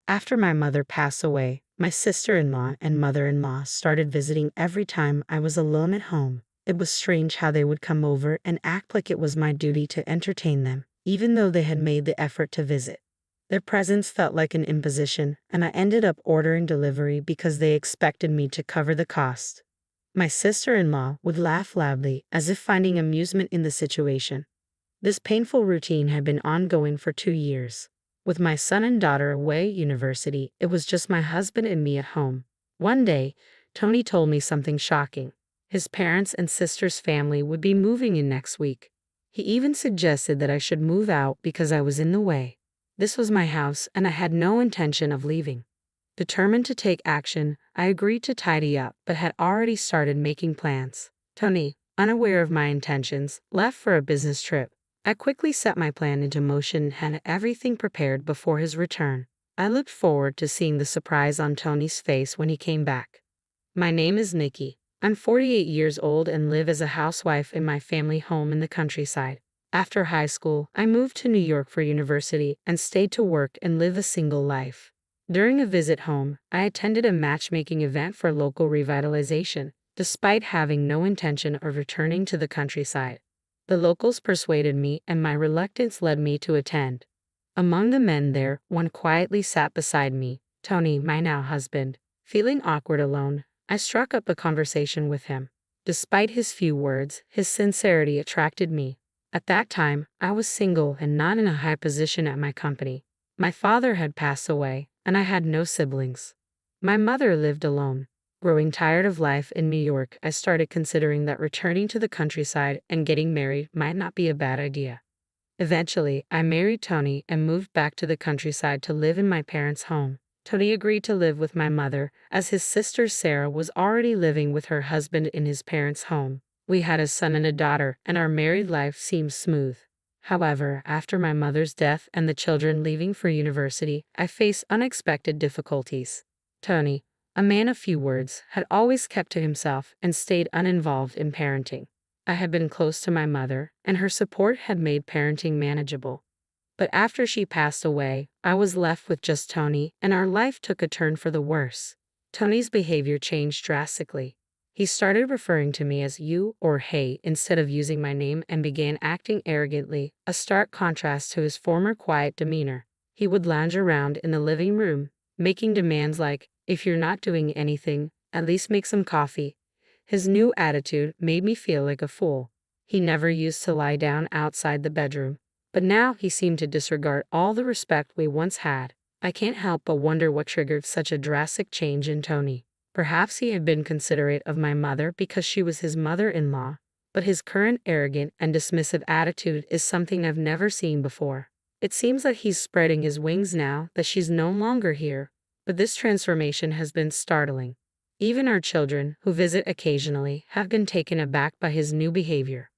After my mother passed away, my sister-in-law and mother-in-law started visiting every time I was alone at home. It was strange how they would come over and act like it was my duty to entertain them, even though they had made the effort to visit. Their presence felt like an imposition, and I ended up ordering delivery because they expected me to cover the cost. My sister-in-law would laugh loudly, as if finding amusement in the situation. This painful routine had been ongoing for 2 years. With my son and daughter away at university, it was just my husband and me at home. One day, Tony told me something shocking. His parents and sister's family would be moving in next week. He even suggested that I should move out because I was in the way. This was my house, and I had no intention of leaving. Determined to take action, I agreed to tidy up, but had already started making plans. Tony, unaware of my intentions, left for a business trip. I quickly set my plan into motion and had everything prepared before his return. I looked forward to seeing the surprise on Tony's face when he came back. My name is Nikki. I'm 48 years old and live as a housewife in my family home in the countryside. After high school, I moved to New York for university and stayed to work and live a single life. During a visit home, I attended a matchmaking event for local revitalization, despite having no intention of returning to the countryside. The locals persuaded me, and my reluctance led me to attend. Among the men there, one quietly sat beside me, Tony, my now husband. Feeling awkward alone, I struck up a conversation with him. Despite his few words, his sincerity attracted me. At that time, I was single and not in a high position at my company. My father had passed away, and I had no siblings. My mother lived alone. Growing tired of life in New York, I started considering that returning to the countryside and getting married might not be a bad idea. Eventually, I married Tony and moved back to the countryside to live in my parents' home. Tony agreed to live with my mother, as his sister Sarah was already living with her husband in his parents' home. We had a son and a daughter, and our married life seemed smooth. However, after my mother's death and the children leaving for university, I faced unexpected difficulties. Tony, a man of few words, had always kept to himself and stayed uninvolved in parenting. I had been close to my mother, and her support had made parenting manageable. But after she passed away, I was left with just Tony, and our life took a turn for the worse. Tony's behavior changed drastically. He started referring to me as you or hey instead of using my name and began acting arrogantly, a stark contrast to his former quiet demeanor. He would lounge around in the living room, making demands like, if you're not doing anything, at least make some coffee. His new attitude made me feel like a fool. He never used to lie down outside the bedroom, but now he seemed to disregard all the respect we once had. I can't help but wonder what triggered such a drastic change in Tony. Perhaps he had been considerate of my mother because she was his mother-in-law, but his current arrogant and dismissive attitude is something I've never seen before. It seems that he's spreading his wings now that she's no longer here, but this transformation has been startling. Even our children, who visit occasionally, have been taken aback by his new behavior.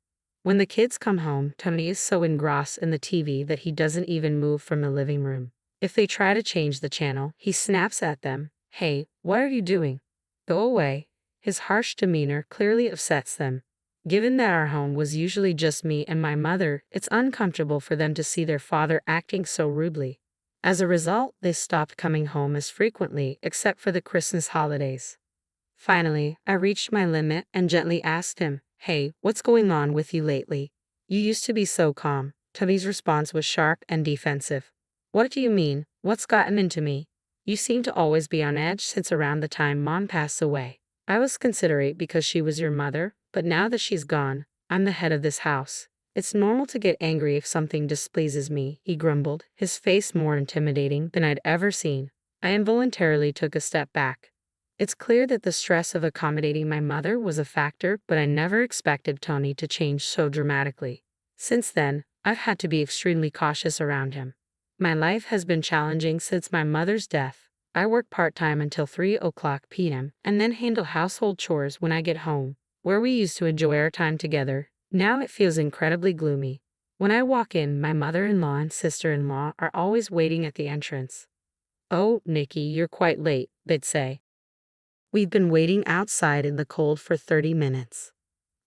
When the kids come home, Tony is so engrossed in the TV that he doesn't even move from the living room. If they try to change the channel, he snaps at them. Hey, what are you doing? Go away. His harsh demeanor clearly upsets them. Given that our home was usually just me and my mother, it's uncomfortable for them to see their father acting so rudely. As a result, they stopped coming home as frequently, except for the Christmas holidays. Finally, I reached my limit and gently asked him, hey, what's going on with you lately? You used to be so calm. Tony's response was sharp and defensive. What do you mean? What's gotten into me? You seem to always be on edge since around the time Mom passed away. I was considerate because she was your mother, but now that she's gone, I'm the head of this house. It's normal to get angry if something displeases me, he grumbled, his face more intimidating than I'd ever seen. I involuntarily took a step back. It's clear that the stress of accommodating my mother was a factor, but I never expected Tony to change so dramatically. Since then, I've had to be extremely cautious around him. My life has been challenging since my mother's death. I work part-time until 3:00 p.m. and then handle household chores when I get home. Where we used to enjoy our time together, now it feels incredibly gloomy. When I walk in, my mother-in-law and sister-in-law are always waiting at the entrance. Oh, Nikki, you're quite late, they'd say. We've been waiting outside in the cold for 30 minutes.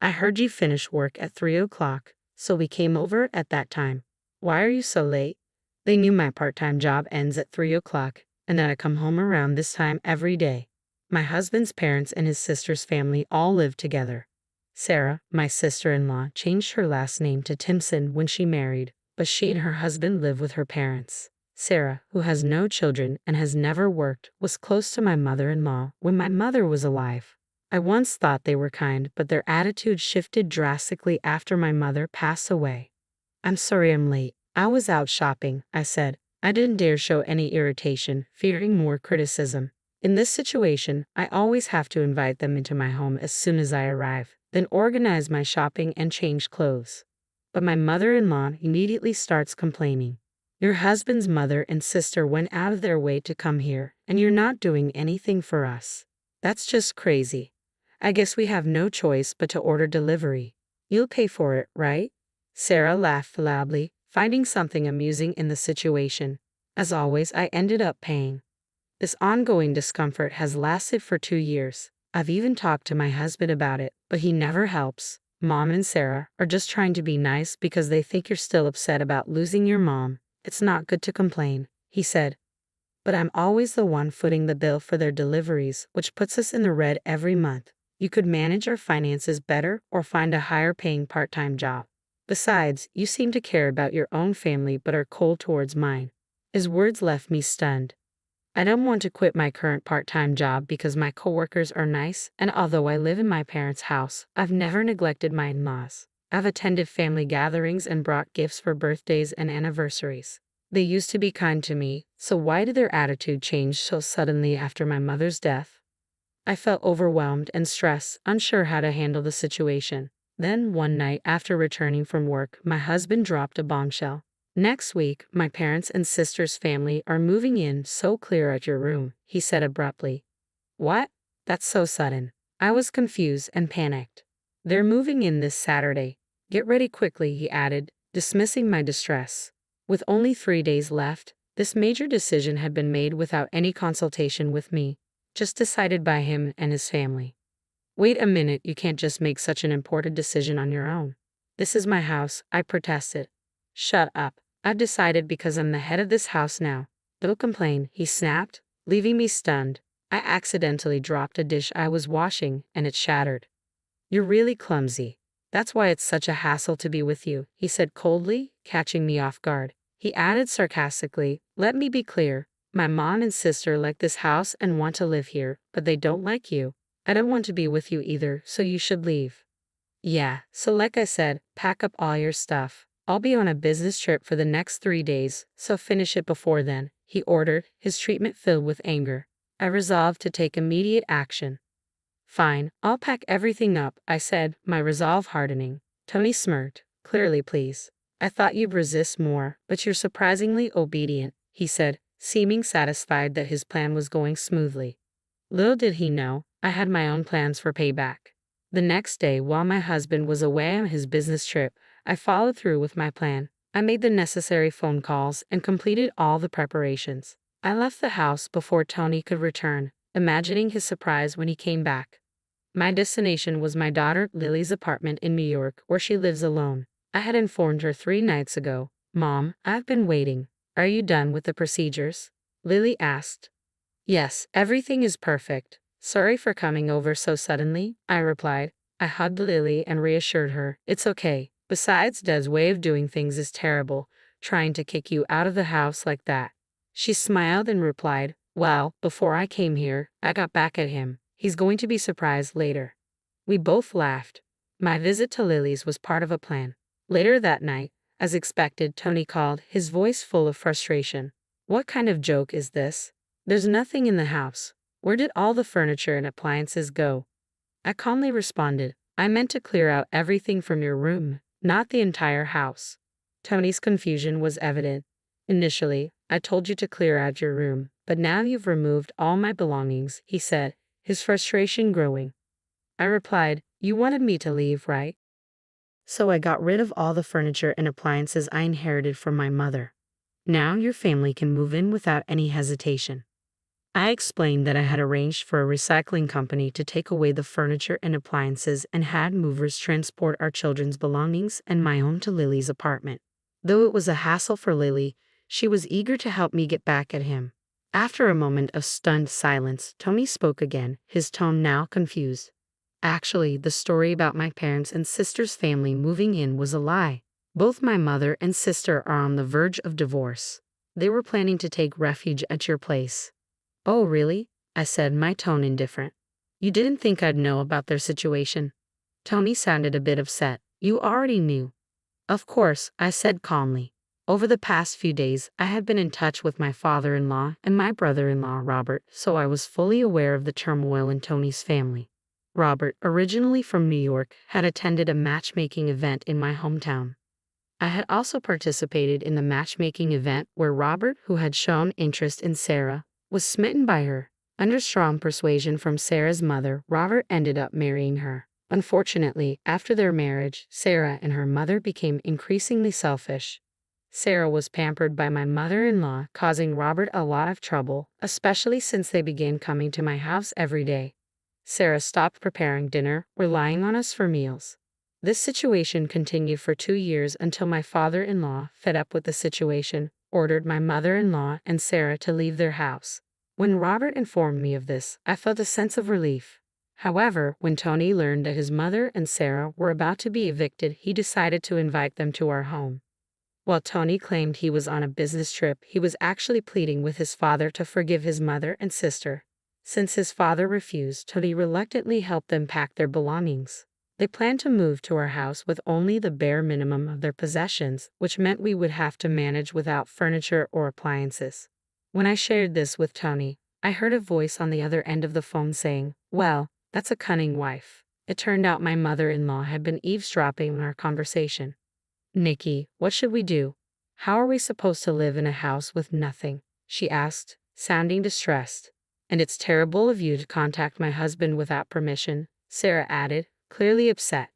I heard you finish work at 3:00, so we came over at that time. Why are you so late? They knew my part-time job ends at 3:00, and that I come home around this time every day. My husband's parents and his sister's family all live together. Sarah, my sister-in-law, changed her last name to Timpson when she married, but she and her husband live with her parents. Sarah, who has no children and has never worked, was close to my mother-in-law when my mother was alive. I once thought they were kind, but their attitude shifted drastically after my mother passed away. I'm sorry I'm late. I was out shopping, I said. I didn't dare show any irritation, fearing more criticism. In this situation, I always have to invite them into my home as soon as I arrive, then organize my shopping and change clothes. But my mother-in-law immediately starts complaining. Your husband's mother and sister went out of their way to come here, and you're not doing anything for us. That's just crazy. I guess we have no choice but to order delivery. You'll pay for it, right? Sarah laughed loudly, finding something amusing in the situation. As always, I ended up paying. This ongoing discomfort has lasted for 2 years. I've even talked to my husband about it, but he never helps. Mom and Sarah are just trying to be nice because they think you're still upset about losing your mom. It's not good to complain, he said. But I'm always the one footing the bill for their deliveries, which puts us in the red every month. You could manage our finances better or find a higher-paying part-time job. Besides, you seem to care about your own family but are cold towards mine. His words left me stunned. I don't want to quit my current part-time job because my coworkers are nice, and although I live in my parents' house, I've never neglected my in-laws. I've attended family gatherings and brought gifts for birthdays and anniversaries. They used to be kind to me, so why did their attitude change so suddenly after my mother's death? I felt overwhelmed and stressed, unsure how to handle the situation. Then, one night after returning from work, my husband dropped a bombshell. Next week, my parents and sister's family are moving in, so clear out your room, he said abruptly. What? That's so sudden. I was confused and panicked. They're moving in this Saturday. Get ready quickly, he added, dismissing my distress. With only 3 days left, this major decision had been made without any consultation with me, just decided by him and his family. Wait a minute, you can't just make such an important decision on your own. This is my house, I protested. Shut up. I've decided because I'm the head of this house now. Don't complain, he snapped, leaving me stunned. I accidentally dropped a dish I was washing, and it shattered. You're really clumsy. That's why it's such a hassle to be with you, he said coldly, catching me off guard. He added sarcastically, let me be clear. My mom and sister like this house and want to live here, but they don't like you. I don't want to be with you either, so you should leave. Yeah, so like I said, pack up all your stuff. I'll be on a business trip for the next 3 days, so finish it before then, he ordered, his treatment filled with anger. I resolved to take immediate action. Fine, I'll pack everything up, I said, my resolve hardening. Tony smirked. Clearly pleased. I thought you'd resist more, but you're surprisingly obedient, he said, seeming satisfied that his plan was going smoothly. Little did he know, I had my own plans for payback. The next day, while my husband was away on his business trip, I followed through with my plan. I made the necessary phone calls and completed all the preparations. I left the house before Tony could return, imagining his surprise when he came back. My destination was my daughter Lily's apartment in New York, where she lives alone. I had informed her 3 nights ago. Mom, I've been waiting. Are you done with the procedures? Lily asked. Yes, everything is perfect. Sorry for coming over so suddenly, I replied. I hugged Lily and reassured her, it's okay. Besides, Dad's way of doing things is terrible, trying to kick you out of the house like that. She smiled and replied, well, before I came here, I got back at him. He's going to be surprised later. We both laughed. My visit to Lily's was part of a plan. Later that night, as expected, Tony called, his voice full of frustration. What kind of joke is this? There's nothing in the house. Where did all the furniture and appliances go? I calmly responded, I meant to clear out everything from your room, not the entire house. Tony's confusion was evident. Initially, I told you to clear out your room, but now you've removed all my belongings, he said, his frustration growing. I replied, you wanted me to leave, right? So I got rid of all the furniture and appliances I inherited from my mother. Now your family can move in without any hesitation. I explained that I had arranged for a recycling company to take away the furniture and appliances and had movers transport our children's belongings and my own to Lily's apartment. Though it was a hassle for Lily, she was eager to help me get back at him. After a moment of stunned silence, Tony spoke again, his tone now confused. Actually, the story about my parents' and sister's family moving in was a lie. Both my mother and sister are on the verge of divorce. They were planning to take refuge at your place. Oh, really? I said, my tone indifferent. You didn't think I'd know about their situation? Tony sounded a bit upset. You already knew. Of course, I said calmly. Over the past few days, I had been in touch with my father-in-law and my brother-in-law, Robert, so I was fully aware of the turmoil in Tony's family. Robert, originally from New York, had attended a matchmaking event in my hometown. I had also participated in the matchmaking event where Robert, who had shown interest in Sarah, was smitten by her. Under strong persuasion from Sarah's mother, Robert ended up marrying her. Unfortunately, after their marriage, Sarah and her mother became increasingly selfish. Sarah was pampered by my mother-in-law, causing Robert a lot of trouble, especially since they began coming to my house every day. Sarah stopped preparing dinner, relying on us for meals. This situation continued for 2 years until my father-in-law, fed up with the situation, ordered my mother-in-law and Sarah to leave their house. When Robert informed me of this, I felt a sense of relief. However, when Tony learned that his mother and Sarah were about to be evicted, he decided to invite them to our home. While Tony claimed he was on a business trip, he was actually pleading with his father to forgive his mother and sister. Since his father refused, Tony reluctantly helped them pack their belongings. They planned to move to our house with only the bare minimum of their possessions, which meant we would have to manage without furniture or appliances. When I shared this with Tony, I heard a voice on the other end of the phone saying, "Well, that's a cunning wife." It turned out my mother-in-law had been eavesdropping on our conversation. "Nikki, what should we do? How are we supposed to live in a house with nothing?" she asked, sounding distressed. "And it's terrible of you to contact my husband without permission," Sarah added, clearly upset.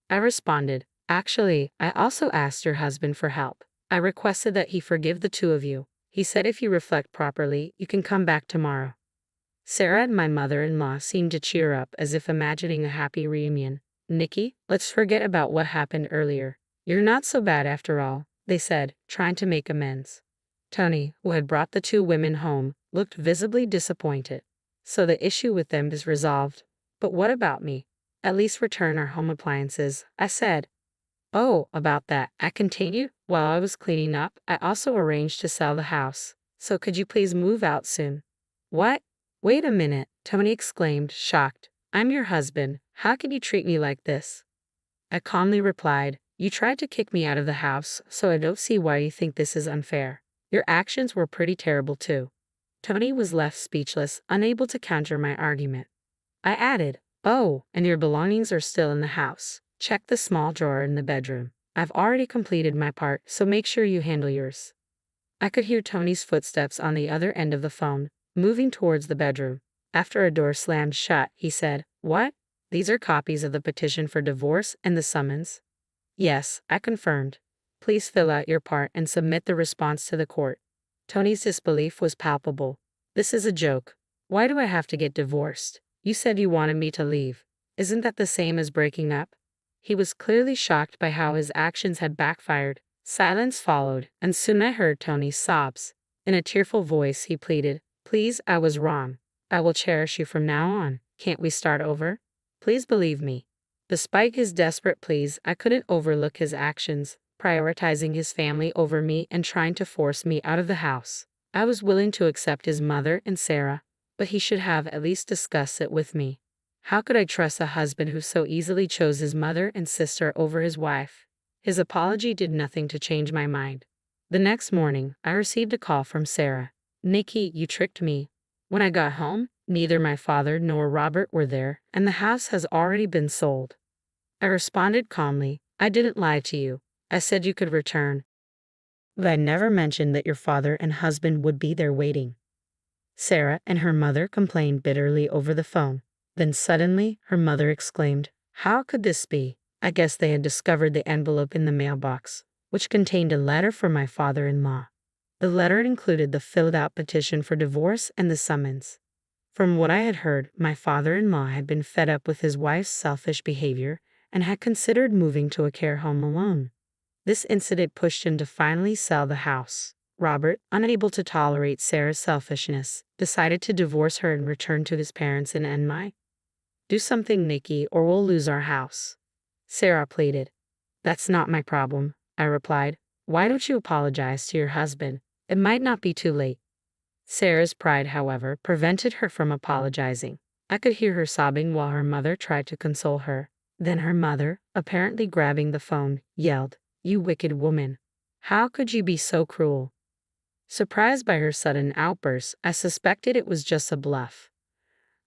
I responded, "Actually, I also asked your husband for help. I requested that he forgive the two of you. He said if you reflect properly, you can come back tomorrow." Sarah and my mother-in-law seemed to cheer up as if imagining a happy reunion. "Nikki, let's forget about what happened earlier. You're not so bad after all," they said, trying to make amends. Tony, who had brought the two women home, looked visibly disappointed. "So the issue with them is resolved. But what about me? At least return our home appliances," I said. "Oh, about that," I continued. "While I was cleaning up, I also arranged to sell the house. So could you please move out soon?" "What? Wait a minute," Tony exclaimed, shocked. "I'm your husband. How can you treat me like this?" I calmly replied, "You tried to kick me out of the house, so I don't see why you think this is unfair. Your actions were pretty terrible too." Tony was left speechless, unable to counter my argument. I added, "Oh, and your belongings are still in the house. Check the small drawer in the bedroom. I've already completed my part, so make sure you handle yours." I could hear Tony's footsteps on the other end of the phone, moving towards the bedroom. After a door slammed shut, he said, "What? These are copies of the petition for divorce and the summons?" "Yes," I confirmed. "Please fill out your part and submit the response to the court." Tony's disbelief was palpable. "This is a joke. Why do I have to get divorced? You said you wanted me to leave. Isn't that the same as breaking up?" He was clearly shocked by how his actions had backfired. Silence followed, and soon I heard Tony's sobs. In a tearful voice, he pleaded, "Please, I was wrong. I will cherish you from now on. Can't we start over? Please believe me." Despite his desperate pleas, I couldn't overlook his actions, prioritizing his family over me and trying to force me out of the house. I was willing to accept his mother and Sarah, but he should have at least discussed it with me. How could I trust a husband who so easily chose his mother and sister over his wife? His apology did nothing to change my mind. The next morning, I received a call from Sarah. "Nikki, you tricked me. When I got home, neither my father nor Robert were there, and the house has already been sold." I responded calmly, "I didn't lie to you. I said you could return. But I never mentioned that your father and husband would be there waiting." Sarah and her mother complained bitterly over the phone. Then suddenly, her mother exclaimed, "How could this be?" I guess they had discovered the envelope in the mailbox, which contained a letter from my father-in-law. The letter included the filled-out petition for divorce and the summons. From what I had heard, my father-in-law had been fed up with his wife's selfish behavior and had considered moving to a care home alone. This incident pushed him to finally sell the house. Robert, unable to tolerate Sarah's selfishness, decided to divorce her and return to his parents in Enmai. Do something, Nikki, or we'll lose our house, Sarah pleaded. That's not my problem, I replied. Why don't you apologize to your husband? It might not be too late. Sarah's pride, however, prevented her from apologizing. I could hear her sobbing while her mother tried to console her. Then her mother, apparently grabbing the phone, yelled, "You wicked woman! How could you be so cruel?" Surprised by her sudden outburst, I suspected it was just a bluff.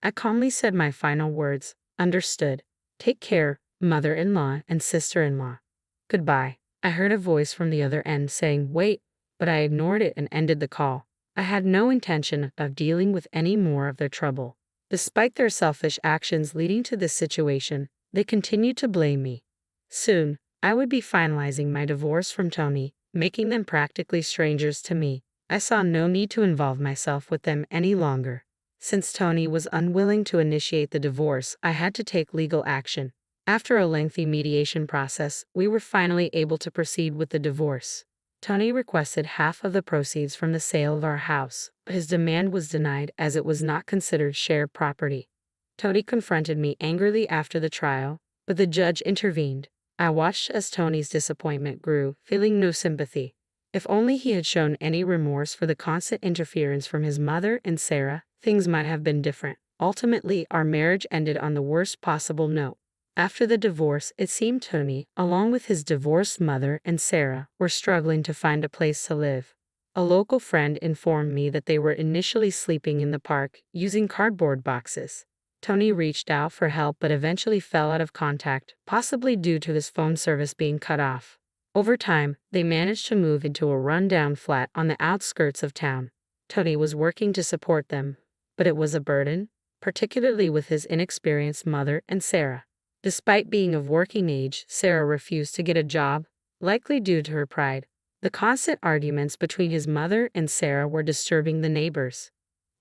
I calmly said my final words, "Understood. Take care, mother-in-law and sister-in-law. Goodbye." I heard a voice from the other end saying, "Wait," but I ignored it and ended the call. I had no intention of dealing with any more of their trouble. Despite their selfish actions leading to this situation, they continued to blame me. Soon, I would be finalizing my divorce from Tony, making them practically strangers to me. I saw no need to involve myself with them any longer. Since Tony was unwilling to initiate the divorce, I had to take legal action. After a lengthy mediation process, we were finally able to proceed with the divorce. Tony requested half of the proceeds from the sale of our house, but his demand was denied as it was not considered shared property. Tony confronted me angrily after the trial, but the judge intervened. I watched as Tony's disappointment grew, feeling no sympathy. If only he had shown any remorse for the constant interference from his mother and Sarah, things might have been different. Ultimately, our marriage ended on the worst possible note. After the divorce, it seemed Tony, along with his divorced mother and Sarah, were struggling to find a place to live. A local friend informed me that they were initially sleeping in the park, using cardboard boxes. Tony reached out for help but eventually fell out of contact, possibly due to his phone service being cut off. Over time, they managed to move into a run-down flat on the outskirts of town. Tony was working to support them, but it was a burden, particularly with his inexperienced mother and Sarah. Despite being of working age, Sarah refused to get a job, likely due to her pride. The constant arguments between his mother and Sarah were disturbing the neighbors.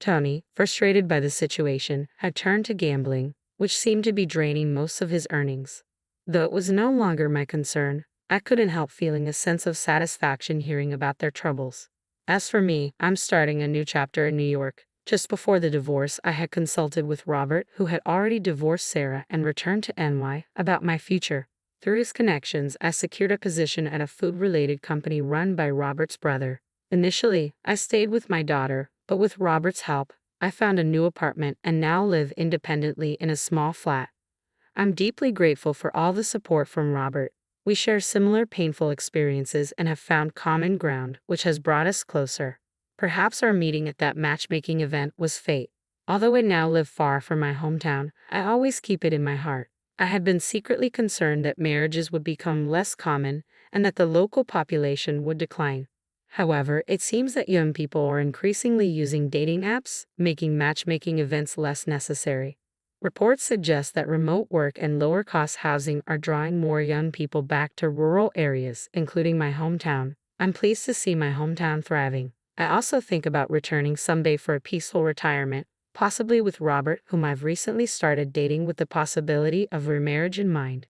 Tony, frustrated by the situation, had turned to gambling, which seemed to be draining most of his earnings. Though it was no longer my concern, I couldn't help feeling a sense of satisfaction hearing about their troubles. As for me, I'm starting a new chapter in New York. Just before the divorce, I had consulted with Robert, who had already divorced Sarah and returned to NY, about my future. Through his connections, I secured a position at a food-related company run by Robert's brother. Initially, I stayed with my daughter, but with Robert's help, I found a new apartment and now live independently in a small flat. I'm deeply grateful for all the support from Robert. We share similar painful experiences and have found common ground, which has brought us closer. Perhaps our meeting at that matchmaking event was fate. Although I now live far from my hometown, I always keep it in my heart. I had been secretly concerned that marriages would become less common and that the local population would decline. However, it seems that young people are increasingly using dating apps, making matchmaking events less necessary. Reports suggest that remote work and lower-cost housing are drawing more young people back to rural areas, including my hometown. I'm pleased to see my hometown thriving. I also think about returning someday for a peaceful retirement, possibly with Robert, whom I've recently started dating with the possibility of remarriage in mind.